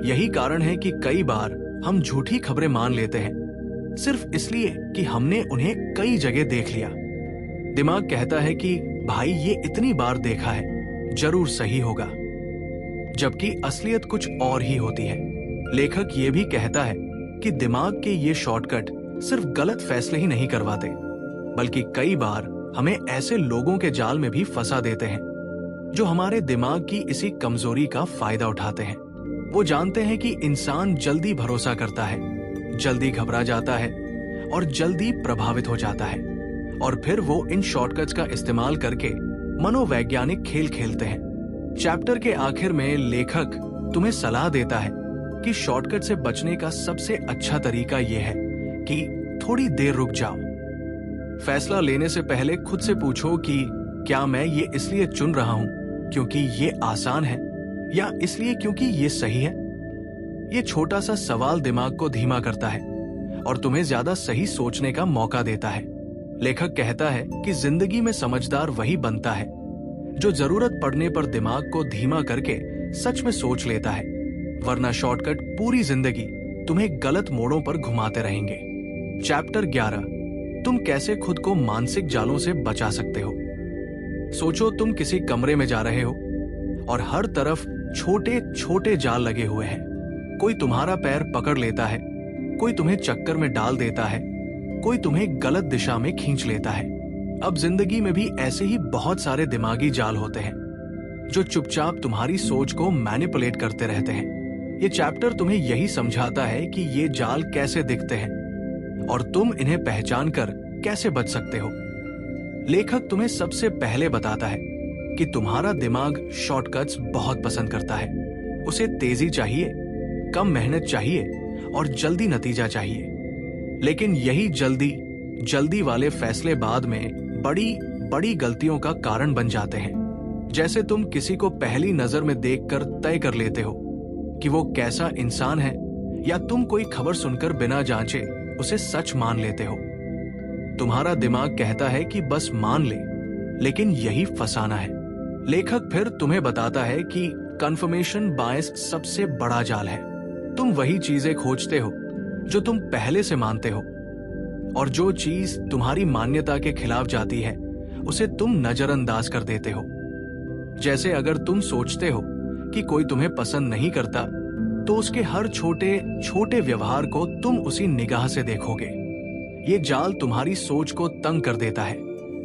यही कारण है कि कई बार हम झूठी खबरें मान लेते हैं, सिर्फ इसलिए कि हमने उन्हें कई जगह देख लिया। दिमाग कहता है कि भाई ये इतनी बार देखा है, जरूर सही होगा, जबकि असलियत कुछ और ही होती है। लेखक ये भी कहता है कि दिमाग के ये शॉर्टकट सिर्फ गलत फैसले ही नहीं करवाते, बल्कि कई बार हमें ऐसे लोगों के जाल में भी फंसा देते हैं जो हमारे दिमाग की इसी कमजोरी का फायदा उठाते हैं। वो जानते हैं कि इंसान जल्दी भरोसा करता है, जल्दी घबरा जाता है और जल्दी प्रभावित हो जाता है, और फिर वो इन शॉर्टकट्स का इस्तेमाल करके मनोवैज्ञानिक खेल खेलते हैं। चैप्टर के आखिर में लेखक तुम्हें सलाह देता है कि शॉर्टकट से बचने का सबसे अच्छा तरीका यह है कि थोड़ी देर रुक जाओ। फैसला लेने से पहले खुद से पूछो कि क्या मैं ये इसलिए चुन रहा हूं क्योंकि ये आसान है, या इसलिए क्योंकि ये सही है। ये छोटा सा सवाल दिमाग को धीमा करता है और तुम्हें ज्यादा सही सोचने का मौका देता है। लेखक कहता है कि जिंदगी में समझदार वही बनता है जो जरूरत पड़ने पर दिमाग को धीमा करके सच में सोच लेता है, वरना शॉर्टकट पूरी जिंदगी तुम्हें गलत मोड़ों पर घुमाते रहेंगे। चैप्टर 11, तुम कैसे खुद को मानसिक जालों से बचा सकते हो। सोचो तुम किसी कमरे में जा रहे हो और हर तरफ छोटे छोटे जाल लगे हुए हैं। कोई तुम्हारा पैर पकड़ लेता है, कोई तुम्हें चक्कर में डाल देता है, कोई तुम्हें गलत दिशा में खींच लेता है। अब जिंदगी में भी ऐसे ही बहुत सारे दिमागी जाल होते हैं जो चुपचाप तुम्हारी सोच को मैनिपुलेट करते रहते हैं। ये चैप्टर तुम्हें यही समझाता है कि ये जाल कैसे दिखते हैं और तुम इन्हें पहचान कर कैसे बच सकते हो। लेखक तुम्हें सबसे पहले बताता है कि तुम्हारा दिमाग शॉर्टकट्स बहुत पसंद करता है। उसे तेजी चाहिए, कम मेहनत चाहिए और जल्दी नतीजा चाहिए। लेकिन यही जल्दी वाले फैसले बाद में बड़ी बड़ी गलतियों का कारण बन जाते हैं। जैसे तुम किसी को पहली नजर में देखकर तय कर लेते हो कि वो कैसा इंसान है, या तुम कोई खबर सुनकर बिना जांचे उसे सच मान लेते हो। तुम्हारा दिमाग कहता है कि बस मान ले, लेकिन यही फसाना है। लेखक फिर तुम्हें बताता है कि कंफर्मेशन बायस सबसे बड़ा जाल है। तुम वही चीजें खोजते हो जो तुम पहले से मानते हो, और जो चीज तुम्हारी मान्यता के खिलाफ जाती है उसे तुम नजरअंदाज कर देते हो। जैसे अगर तुम सोचते हो कि कोई तुम्हें पसंद नहीं करता, तो उसके हर छोटे छोटे व्यवहार को तुम उसी निगाह से देखोगे। ये जाल तुम्हारी सोच को तंग कर देता है।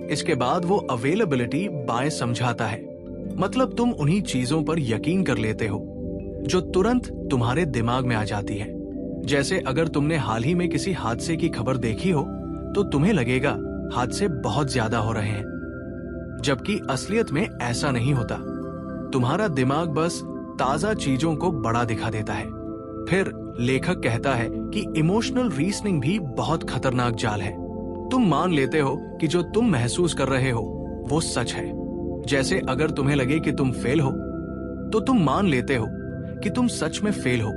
इसके बाद वो अवेलेबिलिटी बायस समझाता है, मतलब तुम उन्हीं चीजों पर यकीन कर लेते हो जो तुरंत तुम्हारे दिमाग में आ जाती है। जैसे अगर तुमने हाल ही में किसी हादसे की खबर देखी हो, तो तुम्हें लगेगा हादसे बहुत ज्यादा हो रहे हैं, जबकि असलियत में ऐसा नहीं होता। तुम्हारा दिमाग बस ताजा चीजों को बड़ा दिखा देता है। फिर लेखक कहता है कि इमोशनल रीजनिंग भी बहुत खतरनाक जाल है। तुम मान लेते हो कि जो तुम महसूस कर रहे हो वो सच है। जैसे अगर तुम्हें लगे कि तुम फेल हो, तो तुम मान लेते हो कि तुम सच में फेल हो,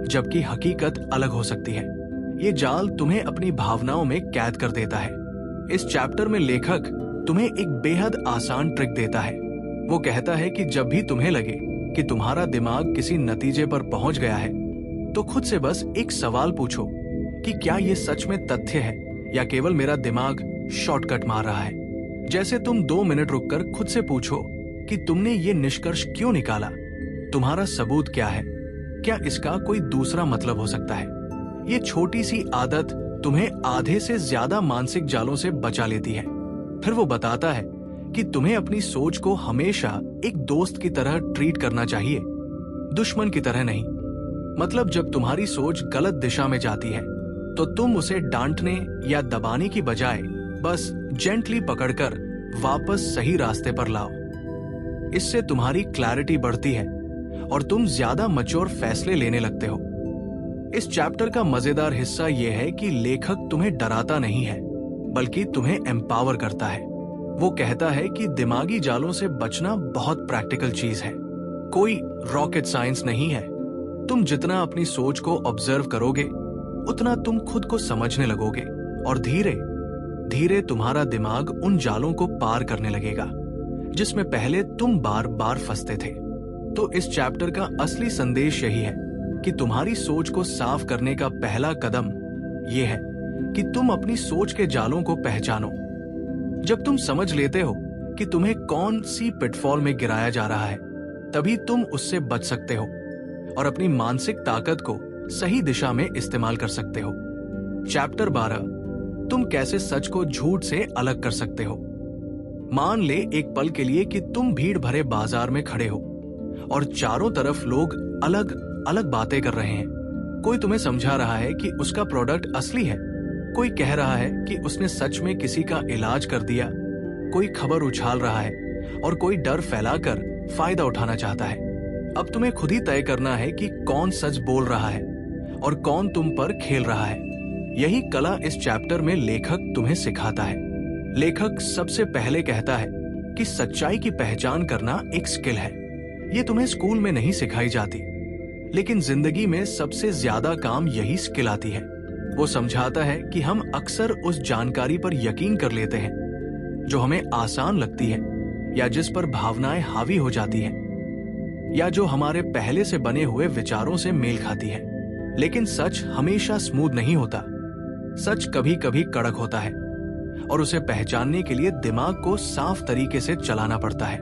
जबकि हकीकत अलग हो सकती है। ये जाल तुम्हें अपनी भावनाओं में कैद कर देता है। इस चैप्टर में लेखक तुम्हें एक बेहद आसान ट्रिक देता है। वो कहता है कि जब भी तुम्हें लगे कि तुम्हारा दिमाग किसी नतीजे पर पहुंच गया है, तो खुद से बस एक सवाल पूछो कि क्या ये सच में तथ्य है या केवल मेरा दिमाग शॉर्टकट मार रहा है। जैसे तुम 2 मिनट रुककर खुद से पूछो कि तुमने ये निष्कर्ष क्यों निकाला, तुम्हारा सबूत क्या है, क्या इसका कोई दूसरा मतलब हो सकता है। ये छोटी सी आदत तुम्हें आधे से ज्यादा मानसिक जालों से बचा लेती है। फिर वो बताता है कि तुम्हें अपनी सोच को हमेशा एक दोस्त की तरह ट्रीट करना चाहिए, दुश्मन की तरह नहीं। मतलब जब तुम्हारी सोच गलत दिशा में जाती है, तो तुम उसे डांटने या दबाने की बजाय बस जेंटली पकड़कर वापस सही रास्ते पर लाओ। इससे तुम्हारी क्लैरिटी बढ़ती है और तुम ज्यादा मैच्योर फैसले लेने लगते हो। इस चैप्टर का मजेदार हिस्सा यह है कि लेखक तुम्हें डराता नहीं है, बल्कि तुम्हें एम्पावर करता है। वो कहता है कि दिमागी जालों से बचना बहुत प्रैक्टिकल चीज है, कोई रॉकेट साइंस नहीं है। तुम जितना अपनी सोच को ऑब्जर्व करोगे, उतना तुम खुद को समझने लगोगे और धीरे धीरे तुम्हारा दिमाग उन जालों को पार करने लगेगा जिसमें पहले तुम बार बार फंसते थे। तो इस चैप्टर का असली संदेश यही है कि तुम्हारी सोच को साफ करने का पहला कदम यह है कि तुम अपनी सोच के जालों को पहचानो। जब तुम समझ लेते हो कि तुम्हें कौन सी पिटफॉल में गिराया जा रहा है, तभी तुम उससे बच सकते हो और अपनी मानसिक ताकत को सही दिशा में इस्तेमाल कर सकते हो। चैप्टर 12, तुम कैसे सच को झूठ से अलग कर सकते हो। मान ले एक पल के लिए कि तुम भीड़ भरे बाजार में खड़े हो और चारों तरफ लोग अलग अलग बातें कर रहे हैं। कोई तुम्हें समझा रहा है कि उसका प्रोडक्ट असली है, कोई कह रहा है कि उसने सच में किसी का इलाज कर दिया, कोई खबर उछाल रहा है और कोई डर फैलाकर फायदा उठाना चाहता है। अब तुम्हें खुद ही तय करना है कि कौन सच बोल रहा है और कौन तुम पर खेल रहा है। यही कला इस चैप्टर में लेखक तुम्हें सिखाता है। लेखक सबसे पहले कहता है कि सच्चाई की पहचान करना एक स्किल है। ये तुम्हें स्कूल में नहीं सिखाई जाती, लेकिन जिंदगी में सबसे ज्यादा काम यही स्किल आती है। वो समझाता है कि हम अक्सर उस जानकारी पर यकीन कर लेते हैं जो हमें आसान लगती है, या जिस पर भावनाएं हावी हो जाती हैं, या जो हमारे पहले से बने हुए विचारों से मेल खाती है। लेकिन सच हमेशा स्मूथ नहीं होता। सच कभी कभी कड़क होता है और उसे पहचानने के लिए दिमाग को साफ तरीके से चलाना पड़ता है।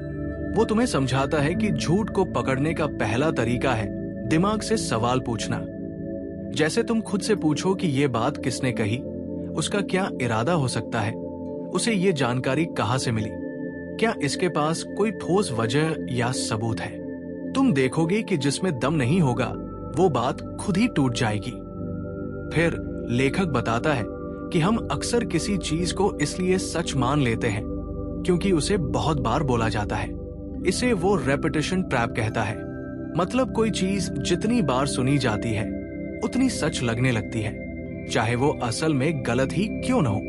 वो तुम्हें समझाता है कि झूठ को पकड़ने का पहला तरीका है दिमाग से सवाल पूछना। जैसे तुम खुद से पूछो कि ये बात किसने कही, उसका क्या इरादा हो सकता है, उसे ये जानकारी कहां से मिली, क्या इसके पास कोई ठोस वजह या सबूत है। तुम देखोगे कि जिसमें दम नहीं होगा वो बात खुद ही टूट जाएगी। फिर लेखक बताता है कि हम अक्सर किसी चीज को इसलिए सच मान लेते हैं क्योंकि उसे बहुत बार बोला जाता है। इसे वो रेपिटेशन ट्रैप कहता है। मतलब कोई चीज जितनी बार सुनी जाती है उतनी सच लगने लगती है, चाहे वो असल में गलत ही क्यों न हो।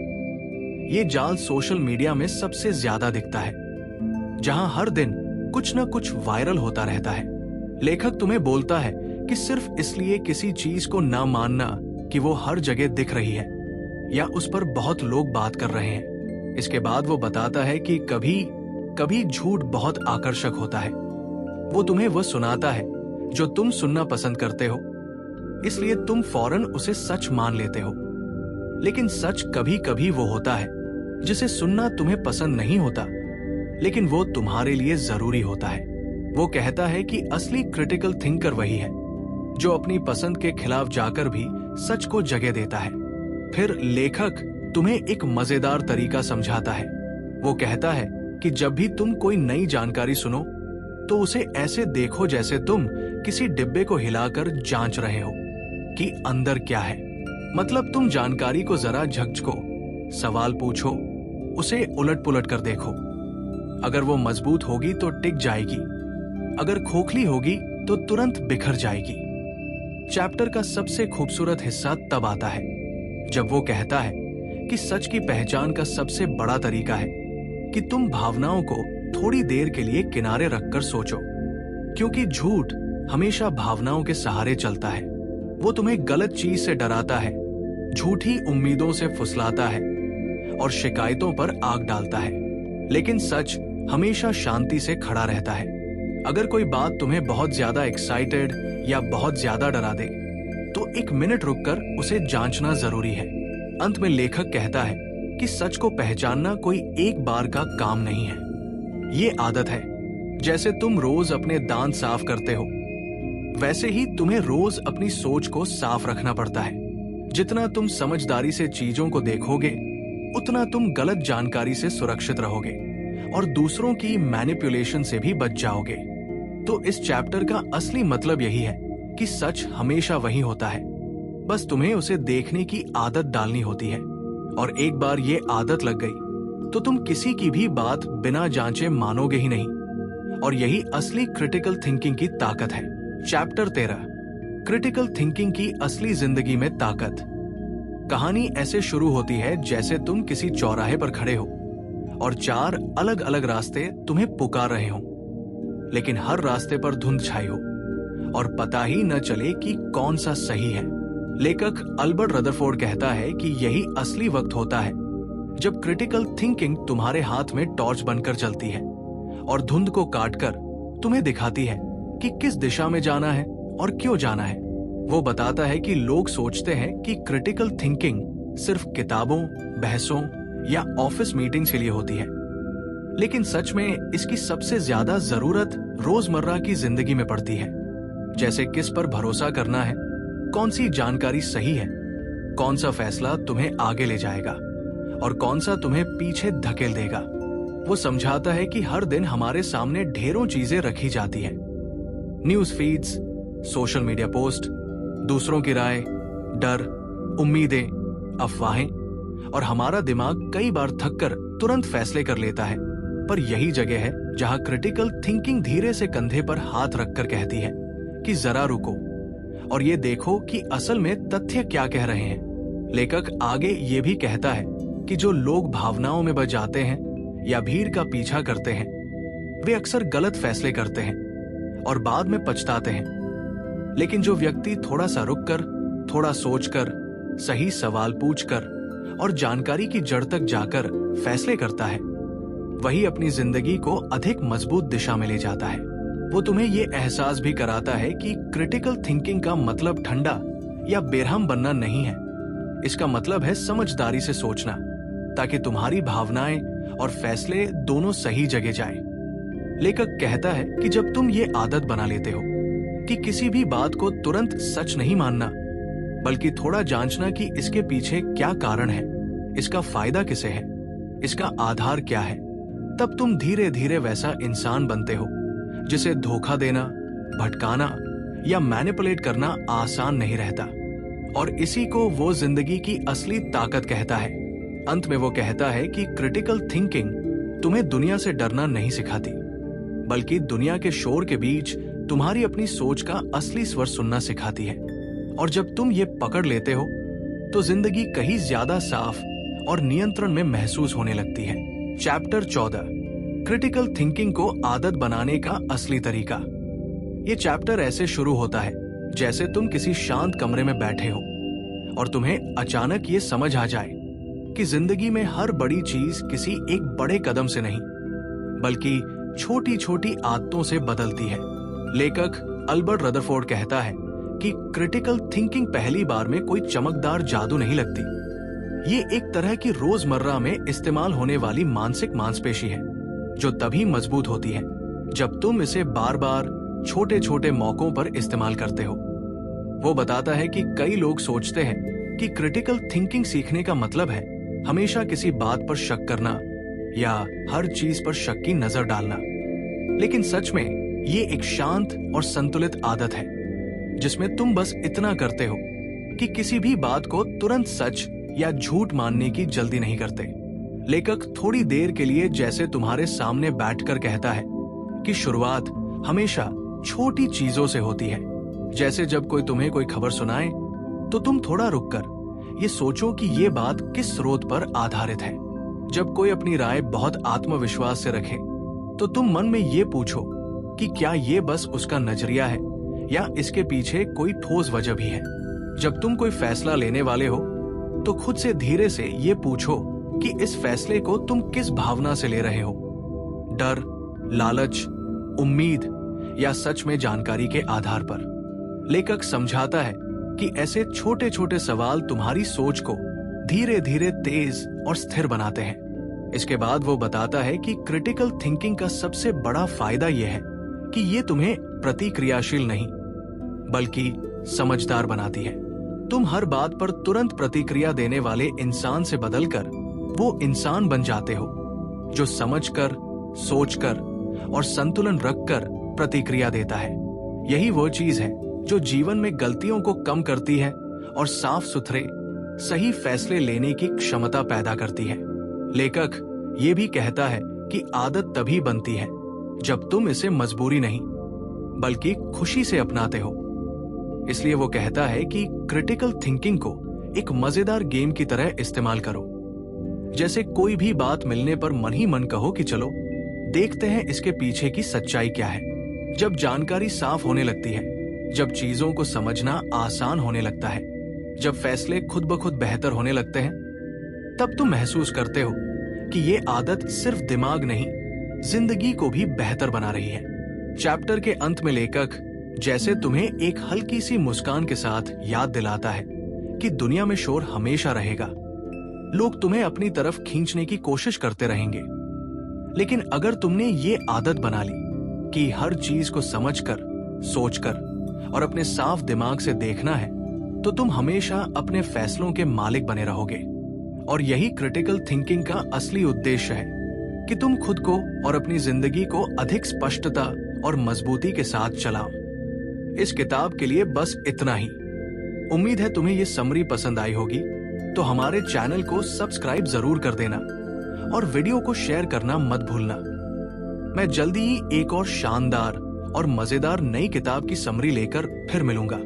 ये जाल सोशल मीडिया में सबसे ज्यादा दिखता है, जहां हर दिन कुछ न कुछ वायरल होता रहता है। लेखक तुम्हें बोलता है कि सिर्फ इसलिए किसी चीज को ना मानना कि वो हर जगह दिख रही है या उस पर बहुत लोग बात कर रहे हैं। इसके बाद वो बताता है कि कभी कभी झूठ बहुत आकर्षक होता है। वो तुम्हें वो सुनाता है जो तुम सुनना पसंद करते हो, इसलिए तुम फौरन उसे सच मान लेते हो। लेकिन सच कभी कभी वो होता है जिसे सुनना तुम्हें पसंद नहीं होता, लेकिन वो तुम्हारे लिए जरूरी होता है। वो कहता है कि असली क्रिटिकल थिंकर वही है जो अपनी पसंद के खिलाफ जाकर भी सच को जगह देता है। फिर लेखक तुम्हें एक मजेदार तरीका समझाता है। वो कहता है कि जब भी तुम कोई नई जानकारी सुनो तो उसे ऐसे देखो जैसे तुम किसी डिब्बे को हिलाकर जांच रहे हो कि अंदर क्या है। मतलब तुम जानकारी को जरा झकझको, सवाल पूछो, उसे उलट पुलट कर देखो। अगर वो मजबूत होगी तो टिक जाएगी, अगर खोखली होगी तो तुरंत बिखर जाएगी। चैप्टर का सबसे खूबसूरत हिस्सा तब आता है जब वो कहता है कि सच की पहचान का सबसे बड़ा तरीका है कि तुम भावनाओं को थोड़ी देर के लिए किनारे रखकर सोचो, क्योंकि झूठ हमेशा भावनाओं के सहारे चलता है। वो तुम्हें गलत चीज से डराता है, झूठी उम्मीदों से फुसलाता है और शिकायतों पर आग डालता है। लेकिन सच हमेशा शांति से खड़ा रहता है। अगर कोई बात तुम्हें बहुत ज्यादा एक्साइटेड या बहुत ज्यादा डरा दे तो एक मिनट रुककर उसे जांचना जरूरी है। अंत में लेखक कहता है कि सच को पहचानना कोई एक बार का काम नहीं है, ये आदत है। जैसे तुम रोज अपने दांत साफ करते हो, वैसे ही तुम्हें रोज अपनी सोच को साफ रखना पड़ता है। जितना तुम समझदारी से चीजों को देखोगे उतना तुम गलत जानकारी से सुरक्षित रहोगे और दूसरों की मैनिपुलेशन से भी बच जाओगे। तो इस चैप्टर का असली मतलब यही है कि सच हमेशा वही होता है, बस तुम्हें उसे देखने की आदत डालनी होती है। और एक बार ये आदत लग गई तो तुम किसी की भी बात बिना जांचे मानोगे ही नहीं। और यही असली क्रिटिकल थिंकिंग की ताकत है। चैप्टर 13, क्रिटिकल थिंकिंग की असली जिंदगी में ताकत। कहानी ऐसे शुरू होती है जैसे तुम किसी चौराहे पर खड़े हो और 4 अलग अलग रास्ते तुम्हें पुकार रहे हो, लेकिन हर रास्ते पर धुंध छाई हो और पता ही न चले कि कौन सा सही है। लेखक अल्बर्ट रदरफोर्ड कहता है कि यही असली वक्त होता है जब क्रिटिकल थिंकिंग तुम्हारे हाथ में टॉर्च बनकर चलती है और धुंध को काटकर तुम्हें दिखाती है कि किस दिशा में जाना है और क्यों जाना है। वो बताता है कि लोग सोचते हैं कि क्रिटिकल थिंकिंग सिर्फ किताबों, बहसों या ऑफिस मीटिंग्स के लिए होती है, लेकिन सच में इसकी सबसे ज्यादा जरूरत रोजमर्रा की जिंदगी में पड़ती है। जैसे किस पर भरोसा करना है, कौन सी जानकारी सही है, कौन सा फैसला तुम्हें आगे ले जाएगा और कौन सा तुम्हें पीछे धकेल देगा। वो समझाता है कि हर दिन हमारे सामने ढेरों चीजें रखी जाती हैं। News feeds, social media post, दूसरों की राय, डर, उम्मीदें, अफवाहें, और हमारा दिमाग कई बार थककर तुरंत फैसले कर लेता है। पर यही जगह है जहां क्रिटिकल थिंकिंग धीरे से कंधे पर हाथ रखकर कहती है कि जरा रुको और ये देखो कि असल में तथ्य क्या कह रहे हैं। लेखक आगे ये भी कहता है कि जो लोग भावनाओं में बह जाते हैं या भीड़ का पीछा करते हैं, वे अक्सर गलत फैसले करते हैं और बाद में पछताते हैं। लेकिन जो व्यक्ति थोड़ा सा रुककर, थोड़ा सोचकर, सही सवाल पूछकर और जानकारी की जड़ तक जाकर फैसले करता है, वही अपनी जिंदगी को अधिक मजबूत दिशा में ले जाता है। वो तुम्हें ये एहसास भी कराता है कि क्रिटिकल थिंकिंग का मतलब ठंडा या बेरहम बनना नहीं है। इसका मतलब है समझदारी से सोचना, ताकि तुम्हारी भावनाएं और फैसले दोनों सही जगह जाएं। लेखक कहता है कि जब तुम ये आदत बना लेते हो कि किसी भी बात को तुरंत सच नहीं मानना, बल्कि थोड़ा जांचना कि इसके पीछे क्या कारण है, इसका फायदा किसे है, इसका आधार क्या है, तब तुम धीरे धीरे वैसा इंसान बनते हो जिसे धोखा देना, भटकाना या मैनिपुलेट करना आसान नहीं रहता। और इसी को वो जिंदगी की असली ताकत कहता है। अंत में वो कहता है कि क्रिटिकल थिंकिंग तुम्हें दुनिया से डरना नहीं सिखाती, बल्कि दुनिया के शोर के बीच तुम्हारी अपनी सोच का असली स्वर सुनना सिखाती है। और जब तुम ये पकड़ लेते हो तो जिंदगी कहीं ज्यादा साफ और नियंत्रण में महसूस होने लगती है। चैप्टर 14, क्रिटिकल थिंकिंग को आदत बनाने का असली तरीका। ये चैप्टर ऐसे शुरू होता है जैसे तुम किसी शांत कमरे में बैठे हो और तुम्हें अचानक ये समझ आ जाए कि जिंदगी में हर बड़ी चीज किसी एक बड़े कदम से नहीं, बल्कि छोटी छोटी आदतों से बदलती है। लेखक अल्बर्ट रदरफोर्ड कहता है कि क्रिटिकल थिंकिंग पहली बार में कोई चमकदार जादू नहीं लगती। ये एक तरह की रोजमर्रा में इस्तेमाल होने वाली मानसिक मांसपेशी है, जो तभी मजबूत होती है जब तुम इसे बार बार छोटे छोटे मौकों पर इस्तेमाल करते हो। वो बताता है कि कई लोग सोचते हैं कि क्रिटिकल थिंकिंग सीखने का मतलब है हमेशा किसी बात पर शक करना या हर चीज पर शक की नजर डालना। लेकिन सच में ये एक शांत और संतुलित आदत है जिसमें तुम बस इतना करते हो कि किसी भी बात को तुरंत सच या झूठ मानने की जल्दी नहीं करते। लेखक थोड़ी देर के लिए जैसे तुम्हारे सामने बैठकर कहता है कि शुरुआत हमेशा छोटी चीजों से होती है। जैसे जब कोई तुम्हें कोई खबर सुनाए तो तुम थोड़ा रुककर ये सोचो कि ये बात किस स्रोत पर आधारित है। जब कोई अपनी राय बहुत आत्मविश्वास से रखे तो तुम मन में ये पूछो कि क्या ये बस उसका नजरिया है या इसके पीछे कोई ठोस वजह भी है। जब तुम कोई फैसला लेने वाले हो तो खुद से धीरे से ये पूछो कि इस फैसले को तुम किस भावना से ले रहे हो, डर, लालच, उम्मीद या सच में जानकारी के आधार पर। लेखक समझाता है कि ऐसे छोटे छोटे सवाल तुम्हारी सोच को धीरे धीरे तेज और स्थिर बनाते हैं। इसके बाद वो बताता है कि क्रिटिकल थिंकिंग का सबसे बड़ा फायदा यह है कि ये तुम्हें प्रतिक्रियाशील नहीं बल्कि समझदार बनाती है। तुम हर बात पर तुरंत प्रतिक्रिया देने वाले इंसान से बदलकर वो इंसान बन जाते हो जो समझकर, सोचकर और संतुलन रखकर प्रतिक्रिया देता है। यही वो चीज है जो जीवन में गलतियों को कम करती है और साफ सुथरे, सही फैसले लेने की क्षमता पैदा करती है। लेखक ये भी कहता है कि आदत तभी बनती है जब तुम इसे मजबूरी नहीं बल्कि खुशी से अपनाते हो। इसलिए वो कहता है कि क्रिटिकल थिंकिंग को एक मजेदार गेम की तरह इस्तेमाल करो। जैसे कोई भी बात मिलने पर मन ही मन कहो कि चलो देखते हैं इसके पीछे की सच्चाई क्या है। जब जानकारी साफ होने लगती है, जब चीजों को समझना आसान होने लगता है, जब फैसले खुद ब खुद बेहतर होने लगते हैं, तब तुम महसूस करते हो कि ये आदत सिर्फ दिमाग नहीं, जिंदगी को भी बेहतर बना रही है। चैप्टर के अंत में लेखक जैसे तुम्हें एक हल्की सी मुस्कान के साथ याद दिलाता है कि दुनिया में शोर हमेशा रहेगा, लोग तुम्हें अपनी तरफ खींचने की कोशिश करते रहेंगे। लेकिन अगर तुमने ये आदत बना ली कि हर चीज को समझकर, सोचकर और अपने साफ दिमाग से देखना है, तो तुम हमेशा अपने फैसलों के मालिक बने रहोगे। और यही क्रिटिकल थिंकिंग का असली उद्देश्य है कि तुम खुद को और अपनी जिंदगी को अधिक स्पष्टता और मजबूती के साथ चलाओ। इस किताब के लिए बस इतना ही। उम्मीद है तुम्हें ये समरी पसंद आई होगी, तो हमारे चैनल को सब्सक्राइब जरूर कर देना और वीडियो को शेयर करना मत भूलना। मैं जल्दी ही एक और शानदार और मजेदार नई किताब की समरी लेकर फिर मिलूंगा।